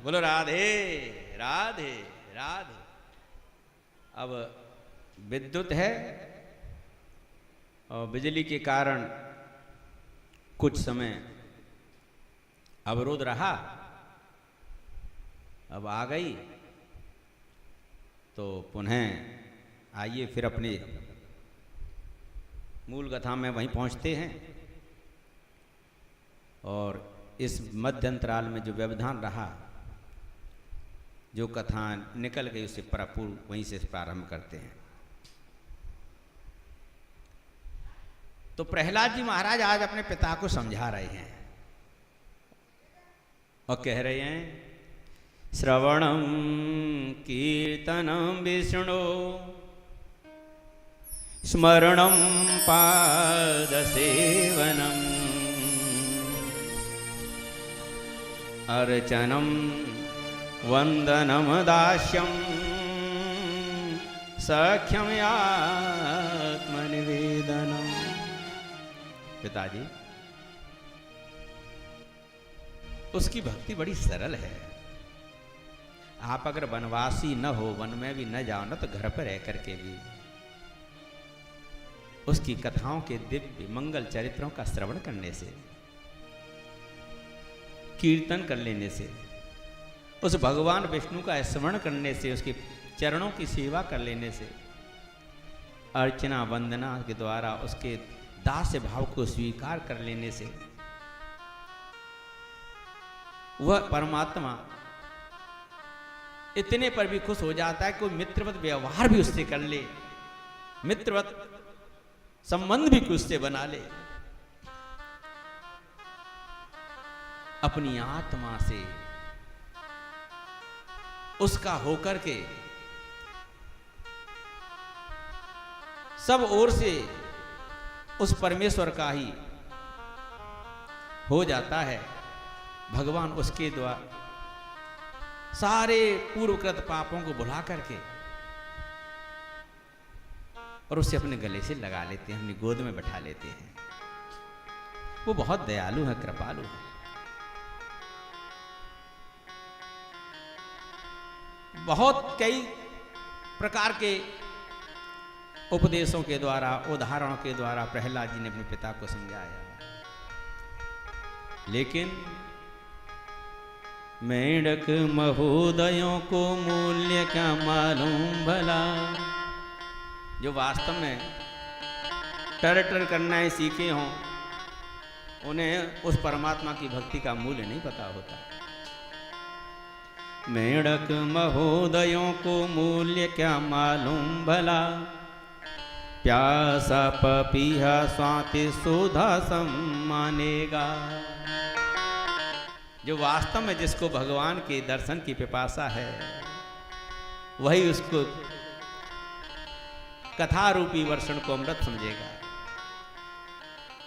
बोलो राधे राधे राधे। अब विद्युत है और बिजली के कारण कुछ समय अवरोध रहा, अब आ गई तो पुनः आइए फिर अपने मूल कथा में वहीं पहुंचते हैं। और इस मध्य अंतराल में जो व्यवधान रहा, जो कथा निकल गई उससे पूर्व वहीं से प्रारंभ करते हैं। तो प्रहलाद जी महाराज आज अपने पिता को समझा रहे हैं और कह रहे हैं, श्रवणं कीर्तनं विष्णु स्मरणं पादसेवनम् अर्चनं वंदनम दास्यं सख्यम आत्मनिवेदनम। पिताजी, उसकी भक्ति बड़ी सरल है। आप अगर वनवासी न हो, वन में भी न जाओ ना, तो घर पर रह करके भी उसकी कथाओं के दिव्य मंगल चरित्रों का श्रवण करने से, कीर्तन कर लेने से, उस भगवान विष्णु का स्मरण करने से, उसके चरणों की सेवा कर लेने से, अर्चना वंदना के द्वारा उसके दास्य भाव को स्वीकार कर लेने से वह परमात्मा इतने पर भी खुश हो जाता है। कोई मित्रवत व्यवहार भी उससे कर ले, मित्रवत संबंध भी उससे बना ले, अपनी आत्मा से उसका होकर के सब ओर से उस परमेश्वर का ही हो जाता है। भगवान उसके द्वारा सारे पूर्वकृत पापों को भुला करके और उसे अपने गले से लगा लेते हैं, अपनी गोद में बैठा लेते हैं। वो बहुत दयालु है, कृपालु है। बहुत कई प्रकार के उपदेशों के द्वारा, उदाहरणों के द्वारा प्रहलाद जी ने अपने पिता को समझाया, लेकिन मेंढक महोदयों को मूल्य क्या मालूम भला। जो वास्तव में टर करना ही सीखे हों, उन्हें उस परमात्मा की भक्ति का मूल्य नहीं पता होता। मेंढक महोदयों को मूल्य क्या मालूम भला, प्यासा पपीहा स्वाति सुधा सम्मानेगा। जो वास्तव में जिसको भगवान के दर्शन की पिपासा है, वही उसको कथा रूपी वर्षण को अमृत समझेगा।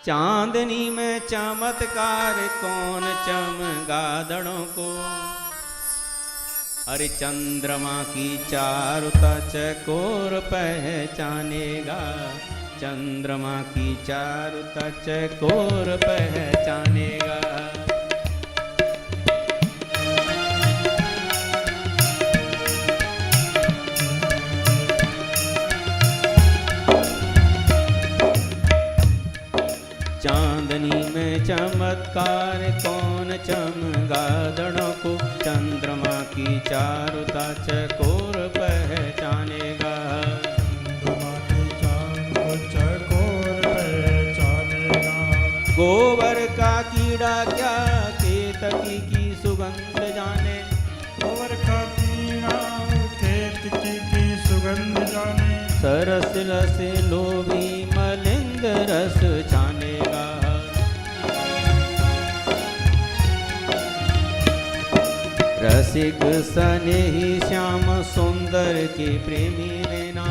चांदनी में चमत्कार कौन चमगादड़ों को, अरे चंद्रमा की चारुता चकोर पहचानेगा, चंद्रमा की चारुता चकोर पहचानेगा। चांदनी में चमत्कार कौन चमगादड़ों को, चंद्रमा की चारुता चकोर पहचानेगा, चकोर पहचानेगा। गोबर का कीड़ा क्या केतकी की सुगंध जाने, गोबर का कीड़ा केतकी की सुगंध जाने। सरस रस लोभी मलिंग रस छानेगा, रसिक स्नेही श्याम सुंदर के प्रेमी लेना।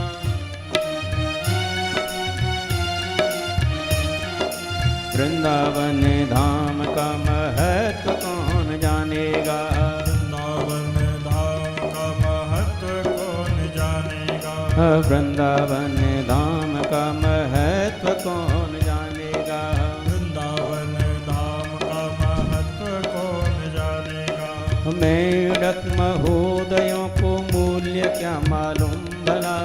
वृंदावन धाम का महत्व कौन जानेगा, वृंदावन धाम का महत्व कौन जानेगा, वृंदावन धाम का महत्व कौन जानेगा, वृंदावन धाम का महत्व कौन जानेगा। मेढक महोदयों को मूल्य क्या मालूम भला।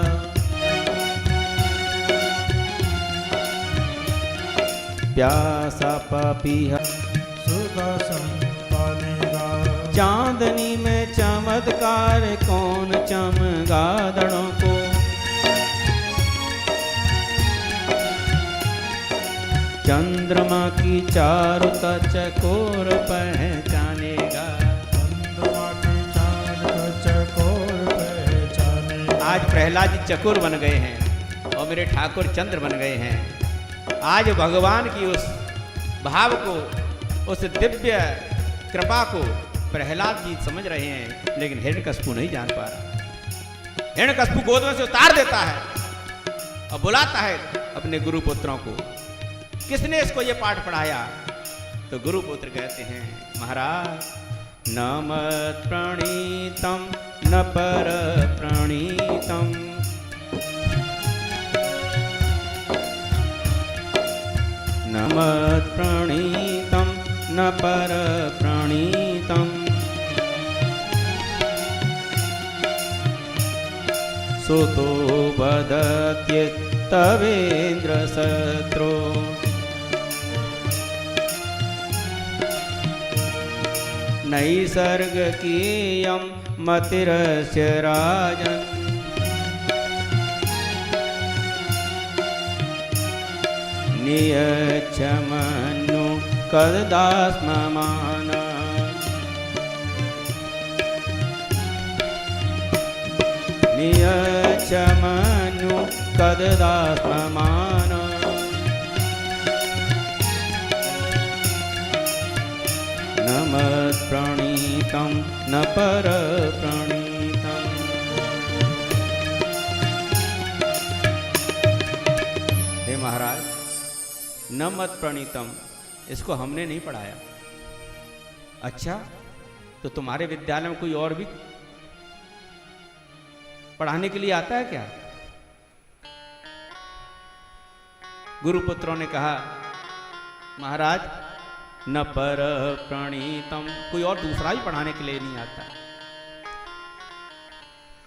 प्यासा पापीहा सुखासन पालेगा। चांदनी में चमत्कार कौन चमगादड़ों को। चंद्रमा की चारुता चकोर पहचानेगा। चंद्रमा की चारुता चकोर पहचानेगा। आज प्रहलाद जी चकोर बन गए हैं और मेरे ठाकुर चंद्र बन गए हैं। आज भगवान की उस भाव को, उस दिव्य कृपा को प्रहलाद जी समझ रहे हैं, लेकिन हिरण्यकशिपु नहीं जान पा रहा। हिरण्यकशिपु गोद में से उतार देता है और बुलाता है अपने गुरु पुत्रों को। किसने इसको ये पाठ पढ़ाया? तो गुरु पुत्र कहते हैं, महाराज न मत प्रणीतम न पर प्रणीतम। न मत प्रणीतम न पर प्रणीतम। सुतो वदत्ये तवेन्द्र शत्रो। नैसर्गिकीयं मतिरस्य राजन्। नियच्छमनु कदास्ममान। नियच्छमनु कदास्ममान। न मत् प्रणीतं न पर प्रणीतं। हे महाराज, न मत प्रणीतम इसको हमने नहीं पढ़ाया। अच्छा, तो तुम्हारे विद्यालय में कोई और भी पढ़ाने के लिए आता है क्या? गुरुपुत्रों ने कहा, महाराज न पर प्रणीतम, कोई और दूसरा ही पढ़ाने के लिए नहीं आता।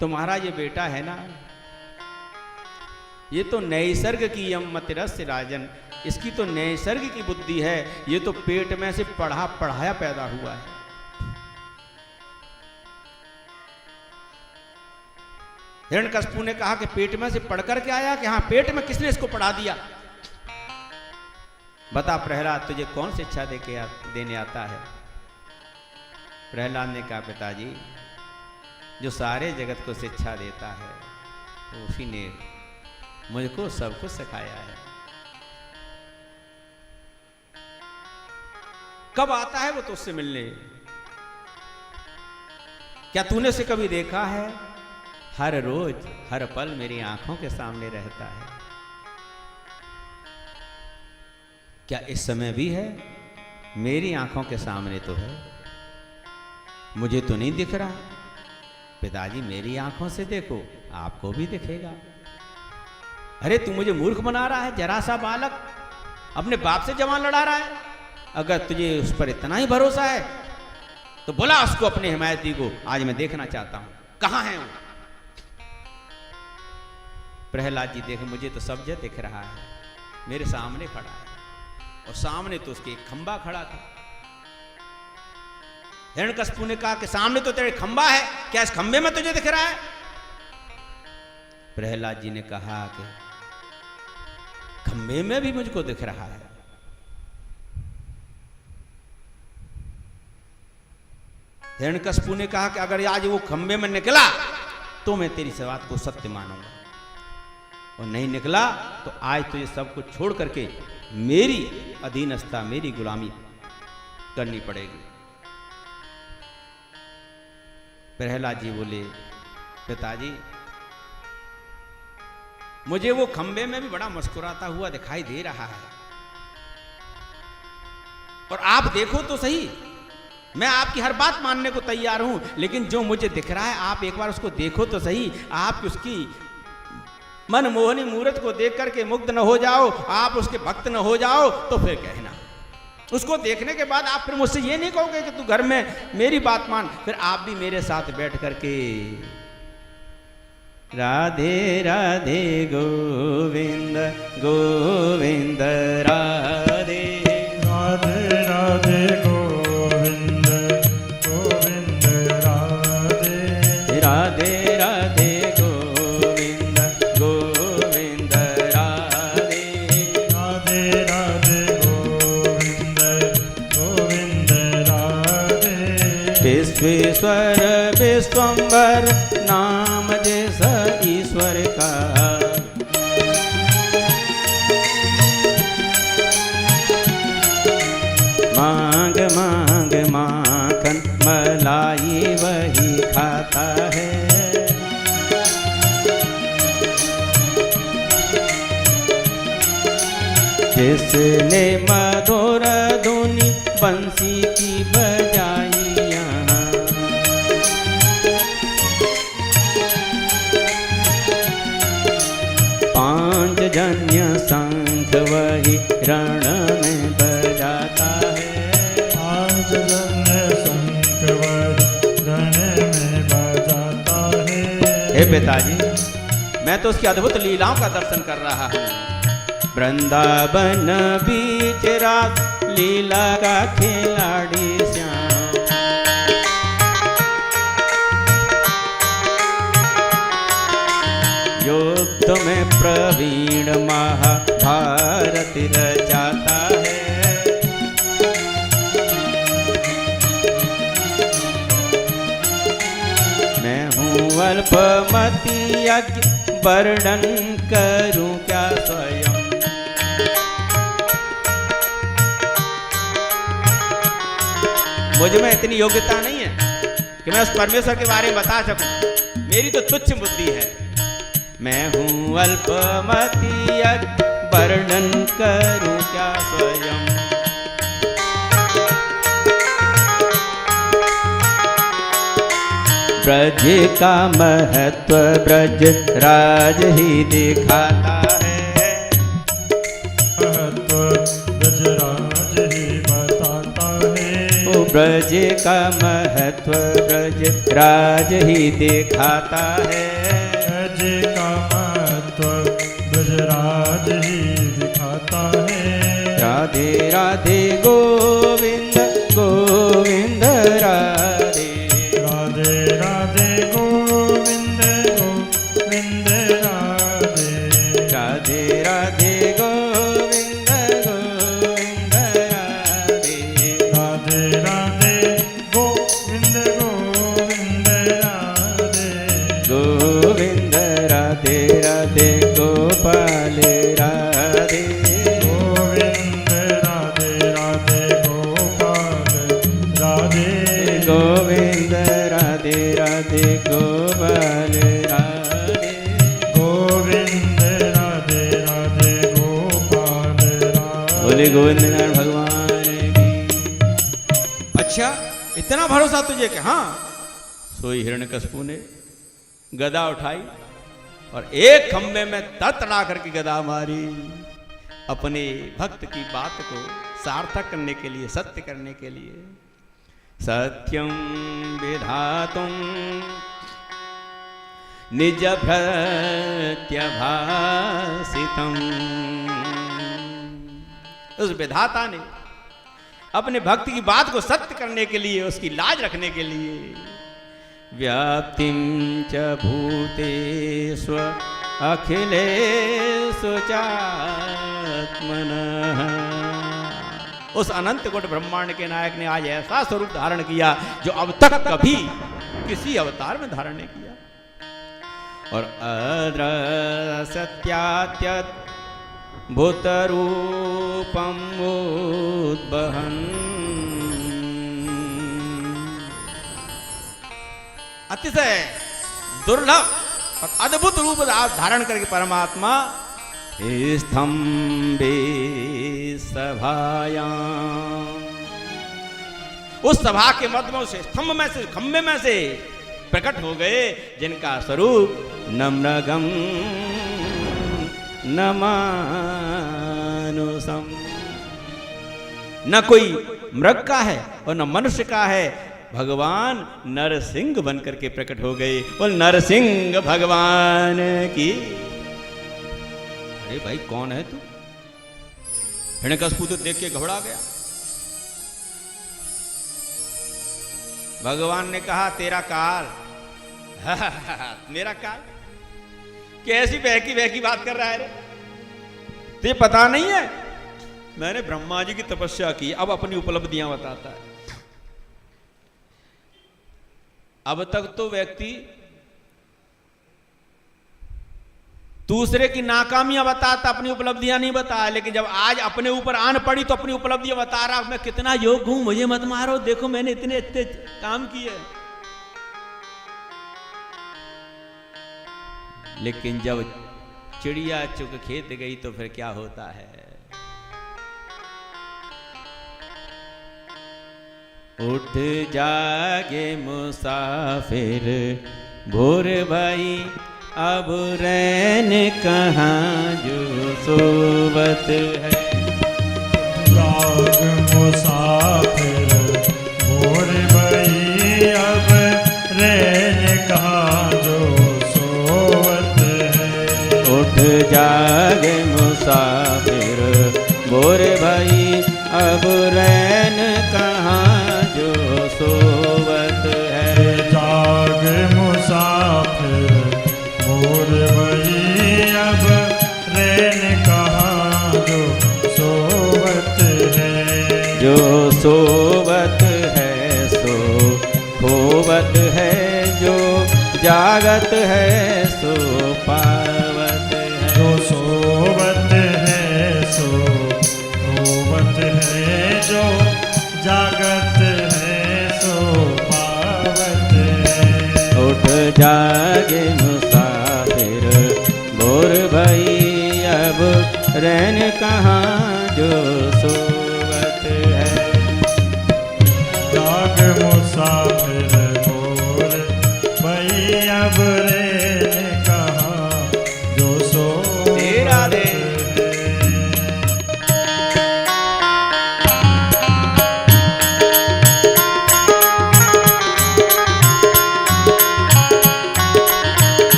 तो महाराज ये बेटा है ना, ये तो नैसर्ग की यम मतिरस्य राजन, इसकी तो नैसर्ग की बुद्धि है। ये तो पेट में से पढ़ा पढ़ाया पैदा हुआ है। हिरण्यकशिपु ने कहा कि पेट में से पढ़ करके आया कि हाँ, पेट में किसने इसको पढ़ा दिया? बता प्रहलाद, तुझे कौन शिक्षा देने आता है? प्रहलाद ने कहा, पिताजी जो सारे जगत को शिक्षा देता है तो उसी ने मुझको सब कुछ सिखाया है। कब आता है वो तो उससे मिलने? क्या तूने उसे कभी देखा है? हर रोज हर पल मेरी आंखों के सामने रहता है। क्या इस समय भी है? मेरी आंखों के सामने तो है, मुझे तो नहीं दिख रहा। पिताजी मेरी आंखों से देखो, आपको भी दिखेगा। अरे तू मुझे मूर्ख बना रहा है, जरा सा बालक अपने बाप से जवान लड़ा रहा है। अगर तुझे उस पर इतना ही भरोसा है तो बुला उसको, अपने हिमायती को, आज मैं देखना चाहता हूं कहां है वो। प्रहलाद जी देखे, मुझे तो सब जगह दिख रहा है, मेरे सामने खड़ा है, और सामने तो उसके एक खंबा खड़ा था। हिरण्यकशिपु ने कहा कि सामने तो तेरे खंबा है, क्या इस खंबे में तुझे दिख रहा है? प्रहलाद जी ने कहा कि खंबे में भी मुझको दिख रहा है। हिरण्यकशिपु ने कहा कि अगर आज वो खंबे में निकला तो मैं तेरी बात को सत्य मानूंगा, और नहीं निकला तो आज तुझे सब कुछ छोड़ करके मेरी अधीनस्था, मेरी गुलामी करनी पड़ेगी। प्रहलाद जी बोले, पिताजी मुझे वो खंबे में भी बड़ा मुस्कुराता हुआ दिखाई दे रहा है, और आप देखो तो सही, मैं आपकी हर बात मानने को तैयार हूं, लेकिन जो मुझे दिख रहा है आप एक बार उसको देखो तो सही। आप उसकी मनमोहनी मूर्त को देख करके मुग्ध न हो जाओ, आप उसके भक्त न हो जाओ तो फिर कहना। उसको देखने के बाद आप फिर मुझसे ये नहीं कहोगे कि तू घर में मेरी बात मान, फिर आप भी मेरे साथ बैठ करके राधे राधे गोविंद गोविंद राधे राधे राधे गोविंद गोविंद राधे राधे राधे गोविंद गोविंद राधे राधे राधे गोविंद गोविंद राधे विश्वेश्वर विश्वंभर नाम जैसा ईश्वर का मांग मांग माखन मलाई वही खाता है। जिसने मधुर धुनी बंसी की बजाई यहाँ, पांचजन्य शंख वही रण में बजाता है। पांचजन्य शंख वही रण में बजाता है। हे पिताजी, मैं तो उसकी अद्भुत लीलाओं का दर्शन कर रहा हूँ। वृंदावन बीच रास लीला का खिलाड़ी श्याम, युद्ध में प्रवीण महाभारत रचाता है। मैं हूँ अल्पमति यज्ञ वर्णन करूं क्या स्वयं, मुझ में इतनी योग्यता नहीं है कि मैं उस परमेश्वर के बारे में बता सकूं। मेरी तो तुच्छ बुद्धि है। मैं हूँ अल्पमति वर्णन करूं क्या स्वयं। ब्रज का महत्व ब्रज राज ही दिखाता है। महत्व ब्रजराज ही बताता है। ओ ब्रज का महत्व ब्रज राज ही दिखाता है। ब्रज का महत्व ब्रजराज ही दिखाता है। राधे राधे गोविंद गोविंद राधे राधे राधे गोविंद गोविंद राधे राधे राधे गोविंद गोविंद राधे राधे राधे गोविंद गोविंद राधे गोविंद राधे राधे गोपाल राधे गोविंद राधे राधे गोपाल राधे गोविंद राधे राधे गोपाल राधे गोविंद राधे राधे गोपाल राधे। बोले गोविंद नारायण भगवान की। अच्छा, इतना भरोसा तुझे कि हाँ। सोई हिरण्यकशिपु ने गदा उठाई और एक खंबे में तड़तड़ा करके गदा मारी, अपने भक्त की बात को सार्थक करने के लिए, सत्य करने के लिए। सत्यम विधातुम निज भृत्यभासितम। उस विधाता ने अपने भक्त की बात को सत्य करने के लिए, उसकी लाज रखने के लिए व्याप्तिं च भूतेषु अखिलेषु चात्मनः। उस अनंत कोटि ब्रह्मांड के नायक ने आज ऐसा स्वरूप धारण किया जो अब तक कभी किसी अवतार में धारण नहीं किया। और अदृश्यत्यात्यद्भुत रूपम उद्वहन्। अतिशय दुर्लभ और अद्भुत रूप धारण करके परमात्मा स्तंभे सभायां, उस सभा के मध्य में, उस स्तंभ में से, खंबे में से प्रकट हो गए, जिनका स्वरूप नम्रगम न मानुषम। 「 नमानुषम न कोई मृग का है और न मनुष्य का है, भगवान नरसिंह बनकर के प्रकट हो गए। बोल नरसिंह भगवान की। अरे भाई कौन है तू? हिरण्यकशिपु तो देख के घबरा गया। भगवान ने कहा तेरा काल। मेरा काल? कैसी बहकी बहकी बात कर रहा है रे? तुझे पता नहीं है मैंने ब्रह्मा जी की तपस्या की, अब अपनी उपलब्धियां बताता है। अब तक तो व्यक्ति दूसरे की नाकामियां बताता, अपनी उपलब्धियां नहीं बताया, लेकिन जब आज अपने ऊपर आन पड़ी तो अपनी उपलब्धियां बता रहा, मैं कितना योग हूं, मुझे मत मारो, देखो मैंने इतने इतने काम किए। लेकिन जब चिड़िया चुग खेत गई तो फिर क्या होता है? उठ जागे मुसाफिर भोर भाई, अब रैन कहाँ जो सोवत है। जाग मुसाफिर भोर भई, अब रैन कहाँ जो सोवत है। उठ जागे मुसाफिर भोर भाई, अब रैन कहाँ जो सोवत है। जाग मुसाफिर भोर भई, अब रैन कहाँ जो सोवत है। जो सोवत है सो खोवत है, जो जागत है सो पावत है। जो सोवत है सो खोवत है, जो जागत है सो पावत है। उठ जागे मुसाफिर भोर भई, अब रैन कहाँ जो सोवत है। जाग मुसाफिर भोर भई, अब रैन कहाँ जो सोवत तेरा दे। है।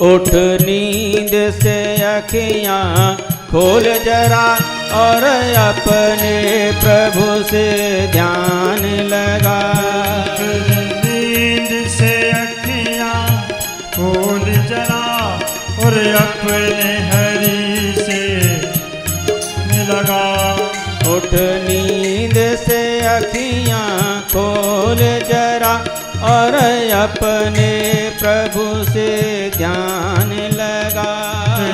उठ नींद से अखियां खोल जरा, और अपने प्रभु से ध्यान लगा। नींद से अखियां खोल जरा, और अपने हरि से लगा। उठ नींद से अखियां खोल जरा, और अपने प्रभु से ध्यान लगा।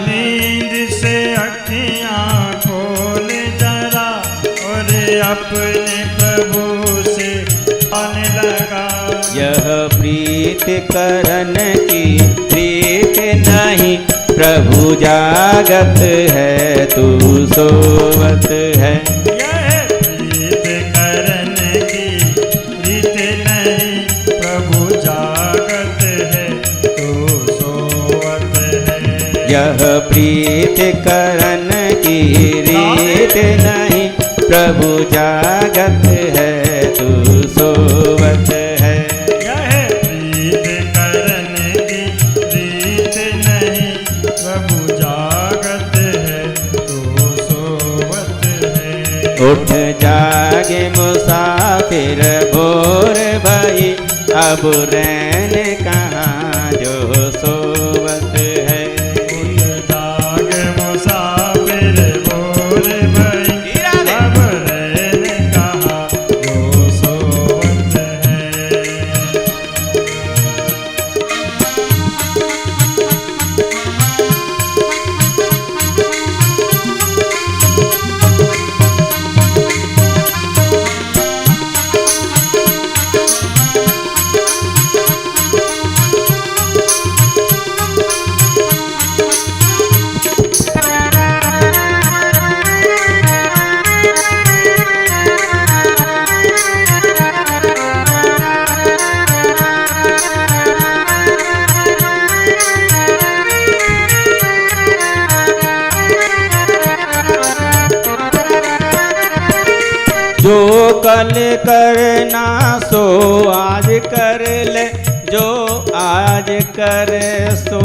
नींद से अखियां खोल जरा, और अपने प्रभु से आने लगा। यह प्रीत करन की प्रीत नहीं, प्रभु जागत है तू सोवत है। यह प्रीत करन की रीत नहीं, प्रभु जागत है तो सोवत है। यह प्रीत करन की रीत नहीं, प्रभु जागत है तू सोवत है। यह प्रीत करन की रीत नहीं, प्रभु जागत है तो सोवत है। उठ जागे मुसाफिर भोर भई, अब रैन कहाँ जो सोवत है। उठ जाग मुसाफिर भोर भई, अब रैन कहाँ जो सोवत है। जो कल करना सो आज कर ले, जो आज करे सो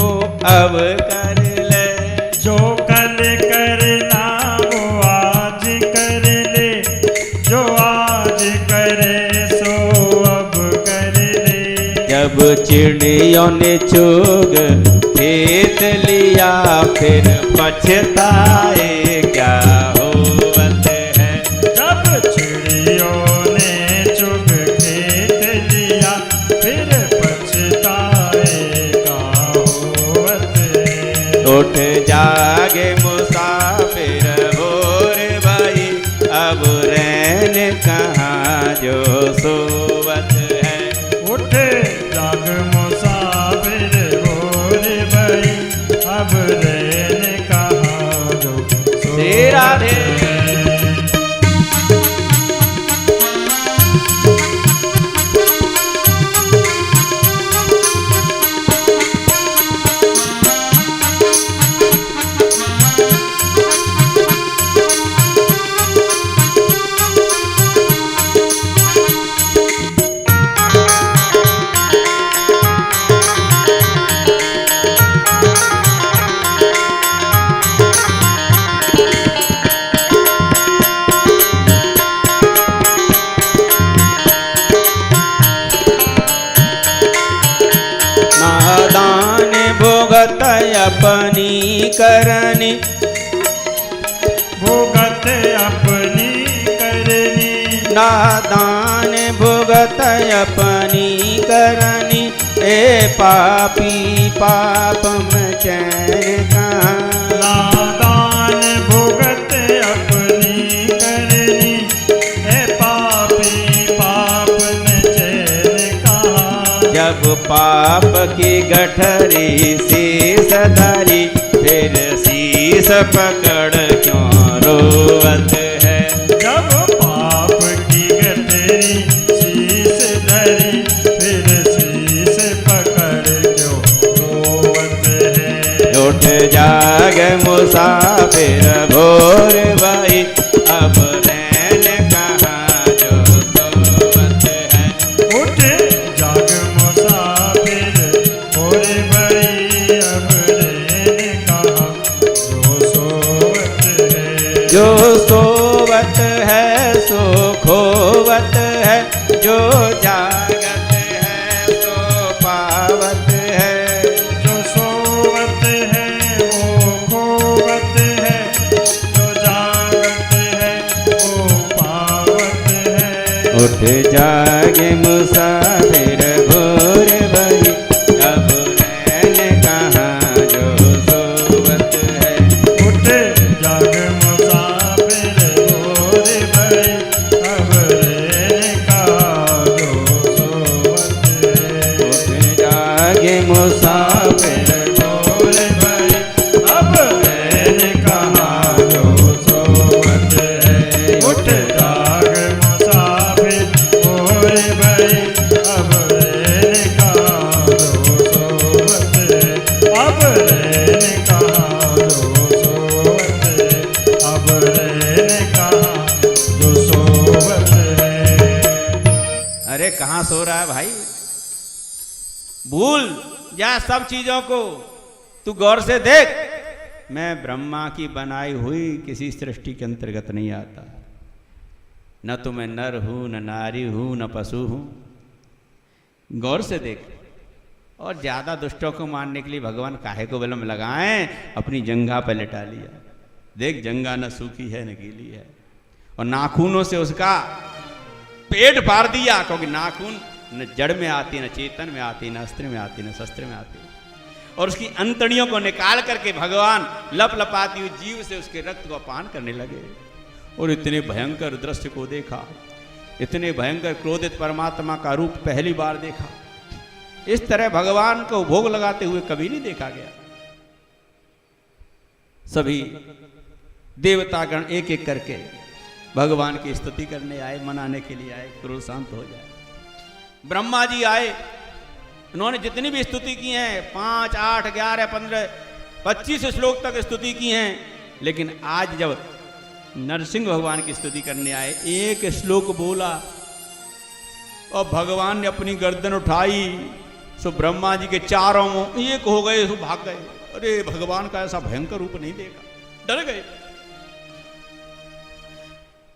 अब कर ले। जो कल करना वो आज कर ले, जो आज करे सो अब कर ले। जब चिड़ियों ने चुग खेत लिया फिर पछताए क्या होवत है। जब चिड़ियों ने चुग खेत लिया फिर पछताए क्या होवत है। उठ जागे मुसाफिर भोर भाई, अब रैन कहाँ जो सोवत है। उठ जाग मुसाफिर भोर भई, अब रैन कहाँ जो श्री राधे। नादान भोगत अपनी करनी, भोगत अपनी करनी। नादान भोगत अपनी करनी, ए पापी पाप में चैन कहाँ। नादान भोगत अपनी करनी, ए पापी पाप में चैन कहाँ। जब पाप की गठरी शीस धरी, फिर शीस पकड़ क्यों रोवत है। जब पाप की गठरी शीस धरी, फिर शीस पकड़ क्यों रोवत है। उठ जाग मुसाफिर भोर भाई, अब रैन कहाँ जो सोवत है। उठ जाग मुसाफिर भोर भई, अब रैन कहाँ जो सोवत है। जो सोवत है सो खोवत है, जो जागत है सो पावत है। जो सोवत है वो खोवत है, जो जागत है वो पावत है। उठ जागे मुसाफिर भोर भई, अब रैन कहाँ जो सोवत है। उठ जाग मुसाफिर भोर भई, अब रैन कहाँ जो सोवत है। उठ जागे मुसाफिर भोर भई, अब रैन कहाँ जो सोवत है। उठ जाग मुसाफिर भोर भई, अब रैन कहाँ जो सोवत है। अब रैन कहाँ जो सोवत है। अब रैन कहाँ जो सोवत है। अरे कहाँ सो रहा है भाई, भूल जा सब चीजों को, तू गौर से देख। मैं ब्रह्मा की बनाई हुई किसी सृष्टि के अंतर्गत नहीं आता। न तो मैं नर हूं, न नारी हूं, न पशु हूं। गौर से देख। और ज्यादा दुष्टों को मारने के लिए भगवान काहे को विलंब लगाएं, अपनी जंघा पर लिटा लिया। देख जंघा न सूखी है न गीली है, और नाखूनों से उसका पेट फाड़ दिया, क्योंकि नाखून न जड़ में आती, न चेतन में आती, न अस्त्र में आती, न शस्त्र में आती। और उसकी अंतड़ियों को निकाल करके भगवान लप लपाती हुई जीव से उसके रक्त को अपान करने लगे। और इतने भयंकर दृश्य को देखा, इतने भयंकर क्रोधित परमात्मा का रूप पहली बार देखा। इस तरह भगवान को भोग लगाते हुए कभी नहीं देखा गया। सभी देवतागण एक एक करके भगवान की स्तुति करने आए, मनाने के लिए आए, क्रोध शांत हो जाए। ब्रह्मा जी आए, उन्होंने जितनी भी स्तुति की हैं 5, 8, 11, 15, 25 श्लोक तक स्तुति की हैं। लेकिन आज जब नरसिंह भगवान की स्तुति करने आए, एक श्लोक बोला और भगवान ने अपनी गर्दन उठाई, सो ब्रह्मा जी के चारों मुंह एक हो गए, सो भाग गए। अरे भगवान का ऐसा भयंकर रूप नहीं देखा, डर गए।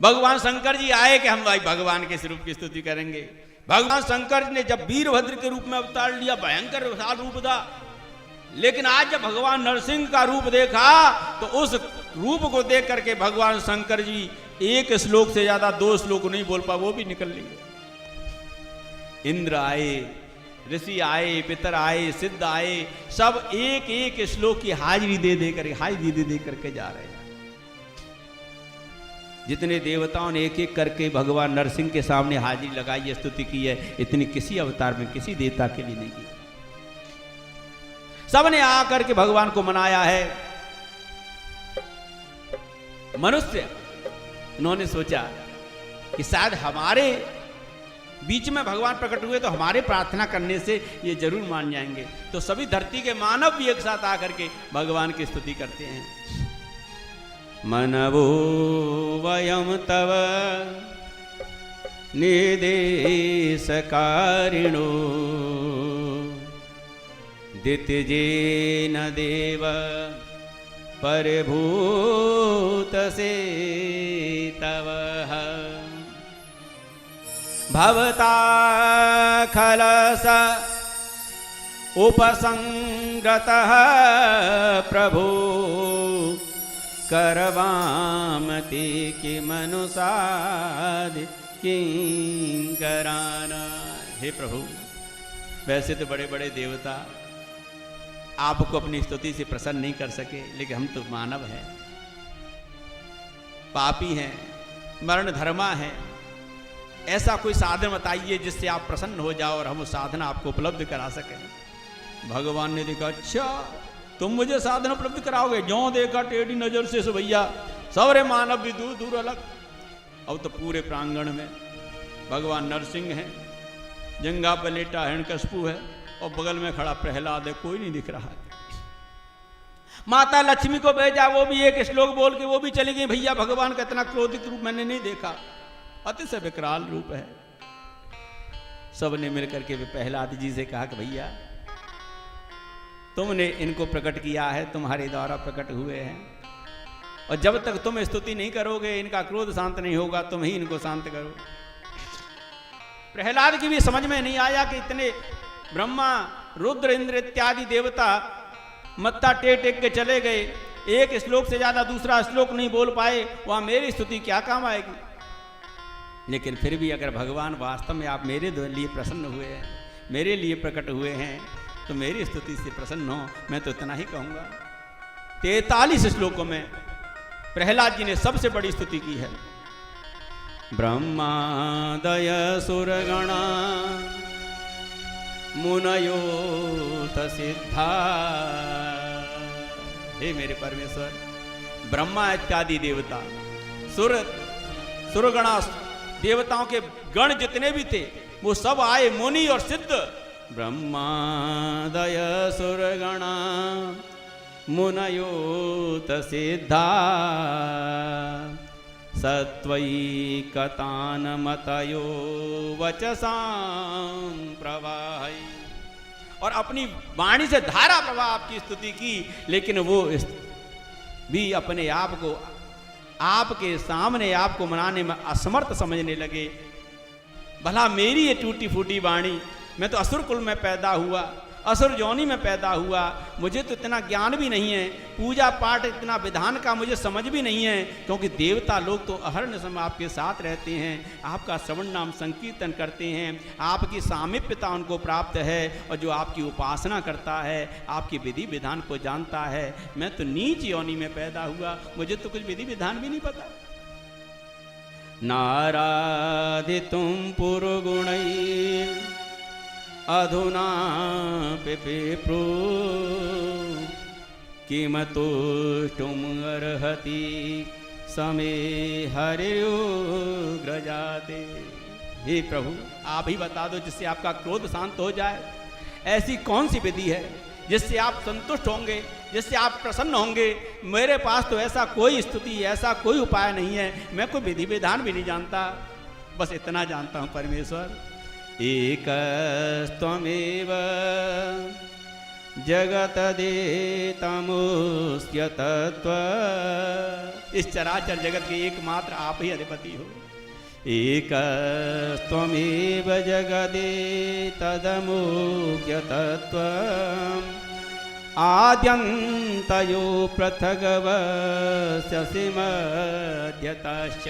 भगवान शंकर जी आए कि हम भाई भगवान के स्वरूप की स्तुति करेंगे। भगवान शंकर ने जब वीरभद्र के रूप में अवतार लिया, भयंकर विशाल रूप था, लेकिन आज जब भगवान नरसिंह का रूप देखा तो उस रूप को देख करके भगवान शंकर जी एक श्लोक से ज्यादा 2 श्लोक नहीं बोल पा, वो भी निकल लिए। इंद्र आए, ऋषि आए, पितर आए, सिद्ध आए, सब एक एक श्लोक की हाजिरी दे करके जा रहे हैं। जितने देवताओं ने एक एक करके भगवान नरसिंह के सामने हाजिरी लगाई, स्तुति की है, इतनी किसी अवतार में किसी देवता के लिए नहीं की। सबने आकर के भगवान को मनाया है। मनुष्य इन्होंने सोचा कि शायद हमारे बीच में भगवान प्रकट हुए तो हमारे प्रार्थना करने से ये जरूर मान जाएंगे। तो सभी धरती के मानव भी एक साथ आकर के भगवान की स्तुति करते हैं। मनवो वयम तव निर्देशकारिणो दित्यजेन देव परभूतसे तव भवता खलस उपसंगतः प्रभो करवामते किमनुसाद किंकराना। हे प्रभु, वैसे तो बड़े बड़े देवता आपको अपनी स्तुति से प्रसन्न नहीं कर सके, लेकिन हम तो मानव हैं, पापी हैं, मरण धर्मा हैं। ऐसा कोई साधन बताइए जिससे आप प्रसन्न हो जाओ और हम उस साधना आपको उपलब्ध करा सकें। भगवान ने देखा, अच्छा तुम मुझे साधन उपलब्ध कराओगे? जो देखा टेढ़ी नजर से भैया सारे मानव भी दूर दूर अलग। अब तो पूरे प्रांगण में भगवान नरसिंह हैं, जंगा पर लेटा हिरण्यकशिपु है और बगल में खड़ा प्रहलाद है, कोई नहीं दिख रहा है। माता लक्ष्मी को भेजा, वो भी एक श्लोक बोल के वो भी चली गई। भैया भगवान का इतना क्रोधित रूप मैंने नहीं देखा, अतिशय विकराल रूप है। सबने मिलकर के प्रहलाद जी से कहा कि भैया तुमने इनको प्रकट किया है, तुम्हारे द्वारा प्रकट हुए हैं, और जब तक तुम स्तुति नहीं करोगे इनका क्रोध शांत नहीं होगा, तुम ही इनको शांत करो। प्रहलाद की भी समझ में नहीं आया कि इतने ब्रह्मा रुद्र इंद्र इत्यादि देवता मत्था टेक टेक के चले गए, एक श्लोक से ज्यादा दूसरा श्लोक नहीं बोल पाए, वहां मेरी स्तुति क्या काम आएगी। लेकिन फिर भी अगर भगवान वास्तव में आप मेरे लिए प्रसन्न हुए हैं, मेरे लिए प्रकट हुए हैं, तो मेरी स्तुति से प्रसन्न हो। मैं तो इतना ही कहूंगा। 43 श्लोकों में प्रहलाद जी ने सबसे बड़ी स्तुति की है। ब्रह्मादय सुरगणा मुनयो सिद्धा। हे मेरे परमेश्वर, ब्रह्मा इत्यादि देवता, सुरगणा देवताओं के गण जितने भी थे वो सब आए, मुनि और सिद्ध। ब्रह्मादय सुरगणा मुनयोत सिद्धा सत्वैकतान मतयो वचसां प्रवाहि। और अपनी वाणी से धारा प्रवाह आपकी स्तुति की, लेकिन वो भी अपने आप को आपके सामने आपको मनाने में असमर्थ समझने लगे। भला मेरी ये टूटी फूटी वाणी, मैं तो असुर कुल में पैदा हुआ, असुर योनि में पैदा हुआ, मुझे तो इतना ज्ञान भी नहीं है, पूजा पाठ इतना विधान का मुझे समझ भी नहीं है, क्योंकि देवता लोग तो अहर्निश समय आपके साथ रहते हैं, आपका श्रवण नाम संकीर्तन करते हैं, आपकी सामीप्यता उनको प्राप्त है, और जो आपकी उपासना करता है, आपकी विधि विधान को जानता है। मैं तो नीच योनि में पैदा हुआ, मुझे तो कुछ विधि विधान भी नहीं पता। नाराधितुं पुरुगुणैः अधुना पिपीप्रू किमतुष्टुम अर्हति समे हरियुग्रजाते। हे प्रभु, आप ही बता दो जिससे आपका क्रोध शांत हो जाए। ऐसी कौन सी विधि है जिससे आप संतुष्ट होंगे, जिससे आप प्रसन्न होंगे। मेरे पास तो ऐसा कोई स्तुति, ऐसा कोई उपाय नहीं है, मैं कोई विधि विधान भी नहीं जानता, बस इतना जानता हूँ परमेश्वर, एकस्त्वमेव जगतदेतमुस्य तत्त्व, इस चराचर जगत के एकमात्र आप ही अधिपति हो। एकस्त्वमेव जगदेतमुस्य तत्त्व, आद्यन्तयो पृथगवस्यसि मध्यतश्च,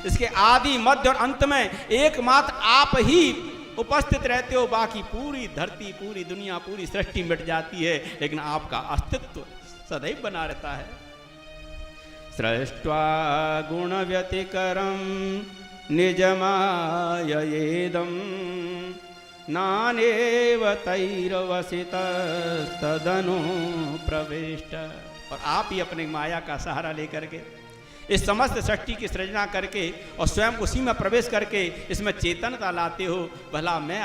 इसके आदि मध्य और अंत में एकमात्र आप ही उपस्थित रहते हो। बाकी पूरी धरती, पूरी दुनिया, पूरी सृष्टि मिट जाती है, लेकिन आपका अस्तित्व सदैव बना रहता है। सृष्ट्वा गुण व्यतिकरम निजमायेदम, नानेव तैरवसितस्तदनु प्रविष्ट, और आप ही अपने माया का सहारा लेकर के इस समस्त सृष्टि की सृजना करके और स्वयं उसी में प्रवेश करके इसमें चेतनता लाते हो। भला मैं